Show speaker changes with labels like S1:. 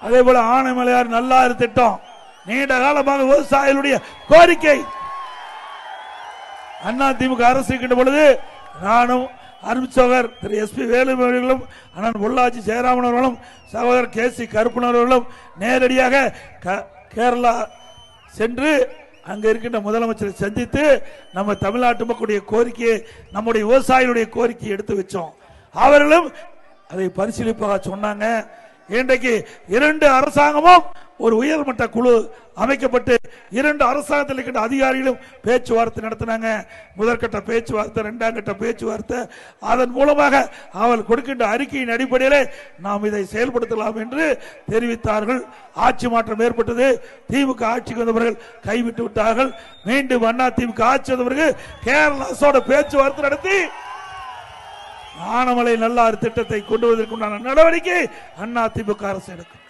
S1: அதே போல ஆனைமலையார் நல்லாறு திட்டம் நீண்ட காலமாக விவசாயிகளுடைய கோரிக்கை. அதிமுக அரசு இருக்கின்ற பொழுது நானும் அருட்சகோதரர் திரு எஸ் பி வேலுமணிகளும் அண்ணன் பொள்ளாச்சி ஜெயராமன் அவர்களும் சகோதரர் கே சி கருப்பன் அவர்களும் நேரடியாக கேரளா சென்று அங்க இருக்கின்ற முதலமைச்சரை சந்தித்து நம்ம தமிழ்நாட்டு மக்களுடைய கோரிக்கையை, நம்முடைய விவசாயிகளுடைய கோரிக்கையை எடுத்து வச்சோம். அவர்களும் அதை பரிசீலிப்பாக சொன்னாங்க. இன்றைக்கு 2 அரசாங்கமும் ஒரு உயர்மட்ட குழு அமைக்கப்பட்டு 2 அரசாங்கத்தில் இருக்கின்ற அதிகாரிகளும் பேச்சுவார்த்தை நடத்தினாங்க. முதற்கட்ட பேச்சுவார்த்தை, 2ஆம் கட்ட பேச்சுவார்த்தை. அதன் மூலமாக அவர்கள் கொடுக்கின்ற அறிக்கையின் அடிப்படையில் நாம் இதை செயல்படுத்தலாம் என்று தெரிவித்தார்கள். ஆட்சி மாற்றம் ஏற்பட்டது. திமுக ஆட்சிக்கு வந்தவர்கள் கைவிட்டு விட்டார்கள். மீண்டும் அதிமுக ஆட்சி வந்தவர்கள் கேரள அரசோட பேச்சுவார்த்தை நடத்தி ஆனமலை நல்லாறு திட்டத்தை கொண்டு வருவதற்குண்டான நடவடிக்கை அதிமுக அரசு எடுக்கும்.